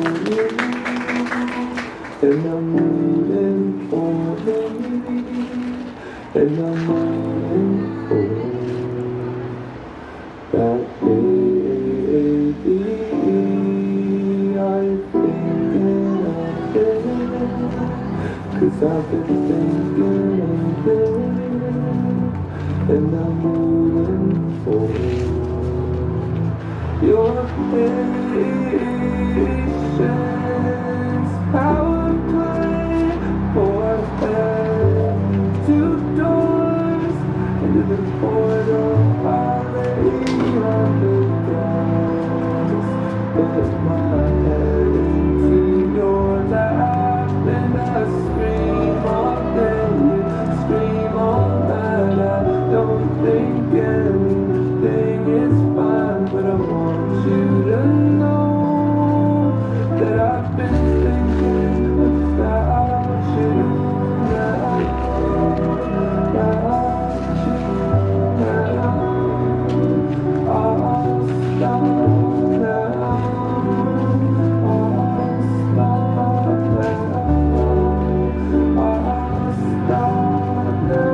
And I'm moving forward, and I'm moving forward. That baby, I'm thinking of it, 'cause I've been thinking of it, and I'm moving forward. Your patience, power play for head, two doors into the portal. I lay on the grass, put my head into your lap, and I scream all day, scream all night. I don't think anything is fine, but I want you to know that I've been thinking about you now, about you now. I'll stop now, I'll stop now, I'll stop now.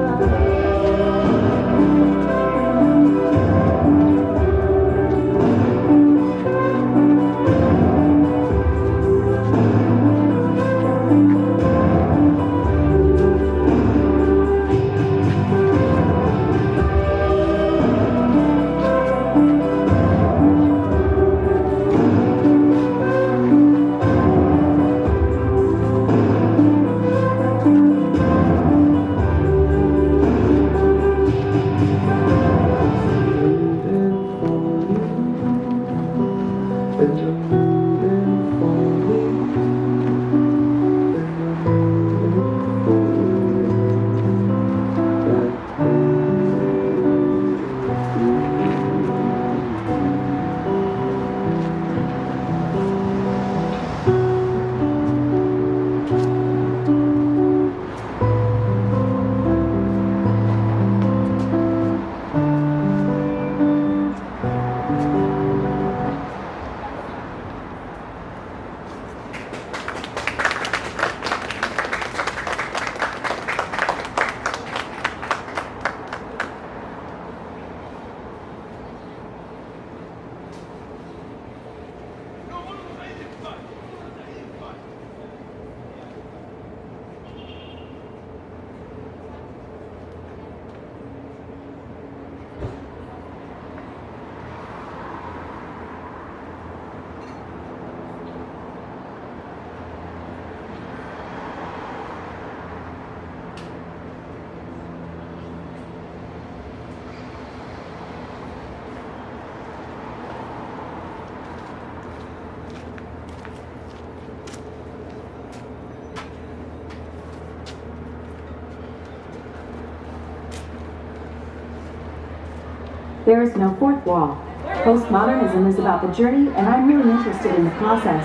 There is no fourth wall. Postmodernism is about the journey, and I'm really interested in the process.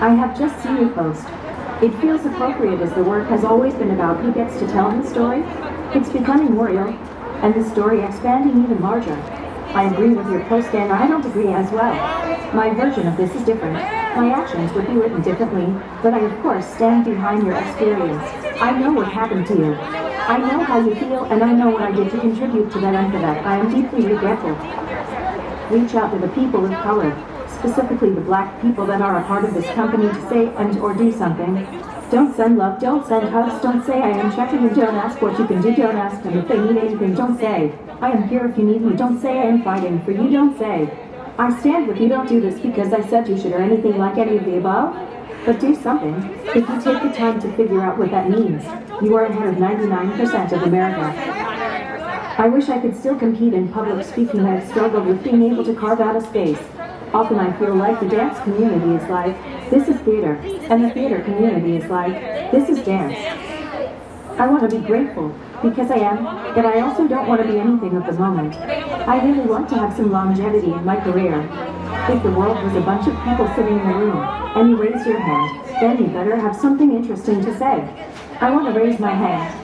I have just seen you post. It feels appropriate as the work has always been about who gets to tell the story. It's becoming more real, and the story expanding even larger. I agree with your post, and I don't agree as well. My version of this is different. My actions would be written differently, but I of course stand behind your experience. I know what happened to you. I know how you feel, and I know what I did to contribute to that, and for that I am deeply regretful. Reach out to the people of color, specifically the black people that are a part of this company, to say and or do something. Don't send love, don't send hugs, don't say I am checking, and don't ask what you can do, don't ask them if they need anything, don't say I am here if you need me, don't say I am fighting for you, don't say I stand with you, don't do this because I said you should or anything like any of the above. But do something. If you take the time to figure out what that means, you are ahead of 99% of America. I wish I could still compete in public speaking. I've struggled with being able to carve out a space. Often I feel like the dance community is like, this is theater, and the theater community is like, this is dance. I want to be grateful, because I am, but I also don't want to be anything of the moment. I really want to have some longevity in my career. If the world was a bunch of people sitting in a room, and you raise your hand, then you better have something interesting to say. I want to raise my hand.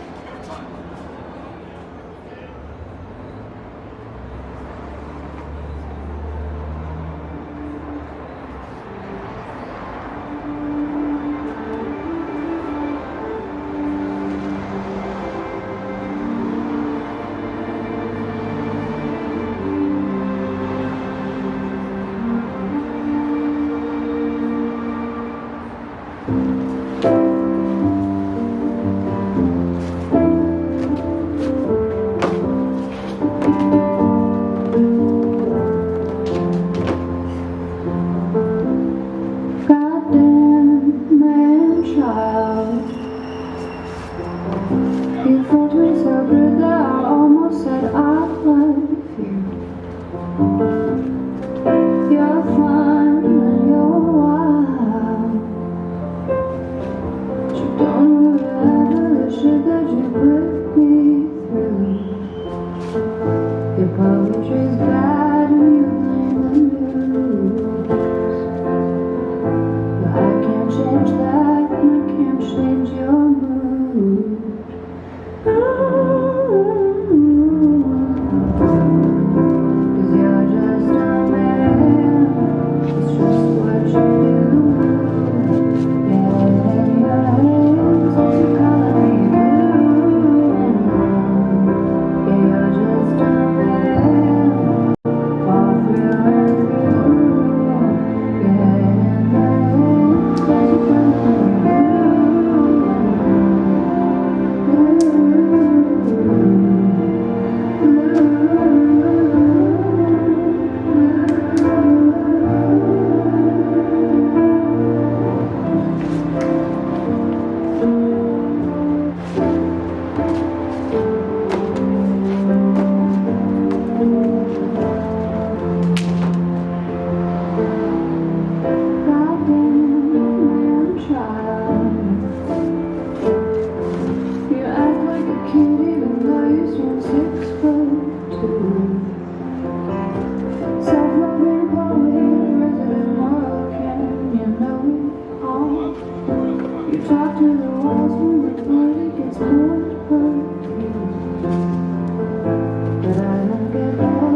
child. You felt me so good that I almost said I love you. You're fun and you're wild, but you don't remember the shit that you put me through. Your poetry's bad and you blame the news. But I can't change that and I can't change your mood. Cause you're just a man, it's just what you do. Yeah, in your hands, it's a color me blue. Yeah, you're just a man, all through and through. Yeah, in your hands, it's a color me goddamn child. You act like a kid even though you stand 6'2". Self-loving poet, resident moral can you know it all? You talk to the walls when the party gets pulled apart. But I don't get all